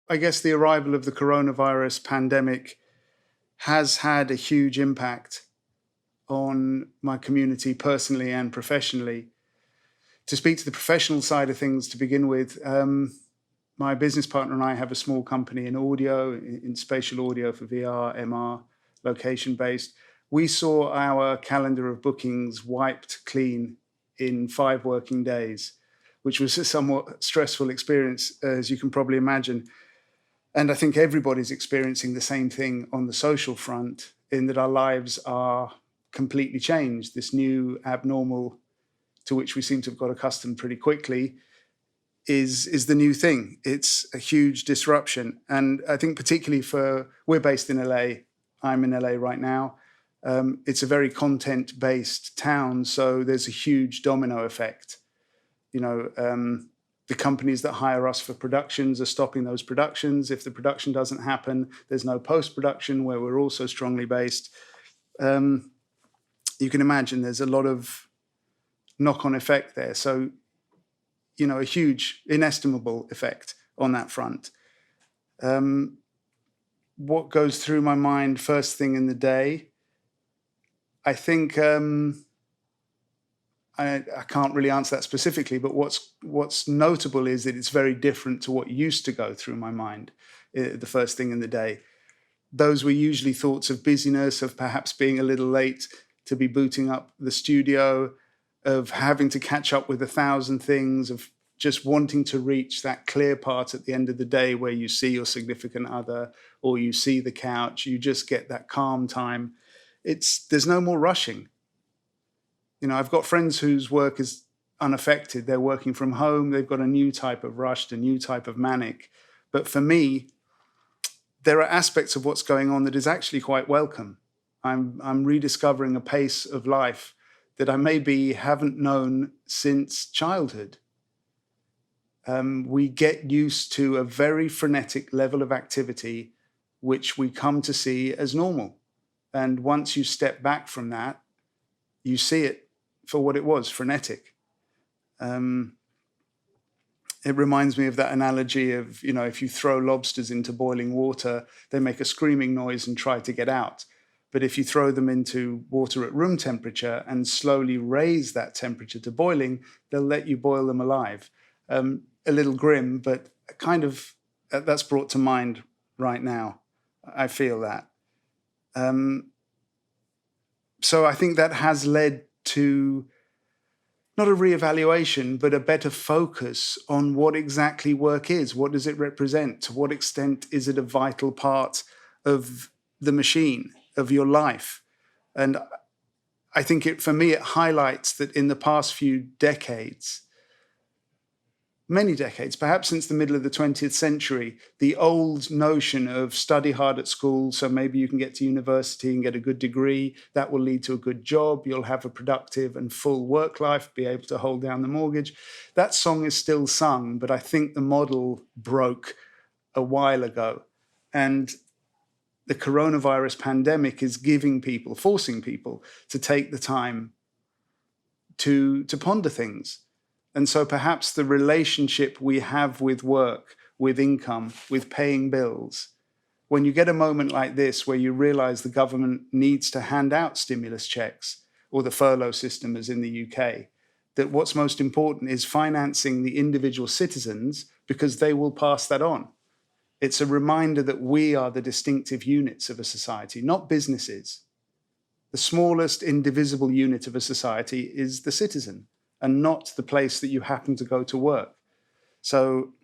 I guess the arrival of the coronavirus pandemic has had a huge impact on my community personally and professionally. To speak to the professional side of things to begin with, my business partner and I have a small company in audio, in spatial audio for VR, MR, location based. We saw our calendar of bookings wiped clean in 5 working days, which was a somewhat stressful experience, as you can probably imagine. And I think everybody's experiencing the same thing on the social front, in that our lives are completely changed. This new abnormal, to which we seem to have got accustomed pretty quickly, is the new thing. It's a huge disruption. And I think particularly we're based in LA. I'm in LA right now. It's a very content-based town, so there's a huge domino effect. The companies that hire us for productions are stopping those productions. If the production doesn't happen, there's no post-production, where we're also strongly based. You can imagine there's a lot of knock-on effect there. So, a huge, inestimable effect on that front. What goes through my mind first thing in the day? I think I can't really answer that specifically, but what's notable is that it's very different to what used to go through my mind the first thing in the day. Those were usually thoughts of busyness, of perhaps being a little late to be booting up the studio, of having to catch up with 1,000 things, of just wanting to reach that clear part at the end of the day where you see your significant other or you see the couch, you just get that calm time. There's no more rushing. I've got friends whose work is unaffected. They're working from home. They've got a new type of rushed, a new type of manic. But for me, there are aspects of what's going on that is actually quite welcome. I'm rediscovering a pace of life that I maybe haven't known since childhood. We get used to a very frenetic level of activity, which we come to see as normal. And once you step back from that, you see it for what it was, frenetic. It reminds me of that analogy of, if you throw lobsters into boiling water, they make a screaming noise and try to get out. But if you throw them into water at room temperature and slowly raise that temperature to boiling, they'll let you boil them alive. A little grim, but kind of that's brought to mind right now. I feel that. So I think that has led to not a reevaluation, but a better focus on what exactly work is. What does it represent? To what extent is it a vital part of the machine, of your life? And I think for me, it highlights that in the past few decades, many decades, perhaps since the middle of the 20th century, the old notion of study hard at school, so maybe you can get to university and get a good degree, that will lead to a good job, you'll have a productive and full work life, be able to hold down the mortgage. That song is still sung, but I think the model broke a while ago. And the coronavirus pandemic is forcing people to take the time to ponder things. And so perhaps the relationship we have with work, with income, with paying bills, when you get a moment like this where you realize the government needs to hand out stimulus checks, or the furlough system as in the UK, that what's most important is financing the individual citizens, because they will pass that on. It's a reminder that we are the distinctive units of a society, not businesses. The smallest indivisible unit of a society is the citizen, and not the place that you happen to go to work. So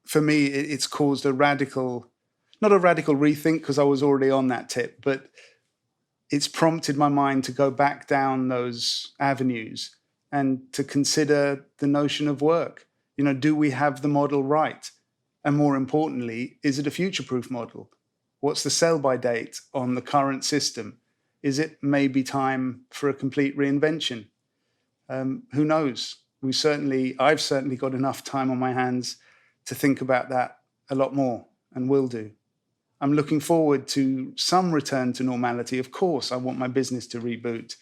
for me, it's caused not a radical rethink, because I was already on that tip, but it's prompted my mind to go back down those avenues and to consider the notion of work. Do we have the model right? And more importantly, is it a future-proof model? What's the sell-by date on the current system? Is it maybe time for a complete reinvention? Who knows? I've certainly got enough time on my hands to think about that a lot more, and will do. I'm looking forward to some return to normality. Of course, I want my business to reboot,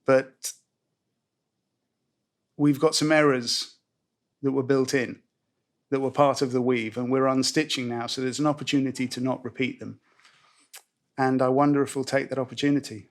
but we've got some errors that were built in. that were part of the weave, and we're unstitching now. So there's an opportunity to not repeat them. And I wonder if we'll take that opportunity.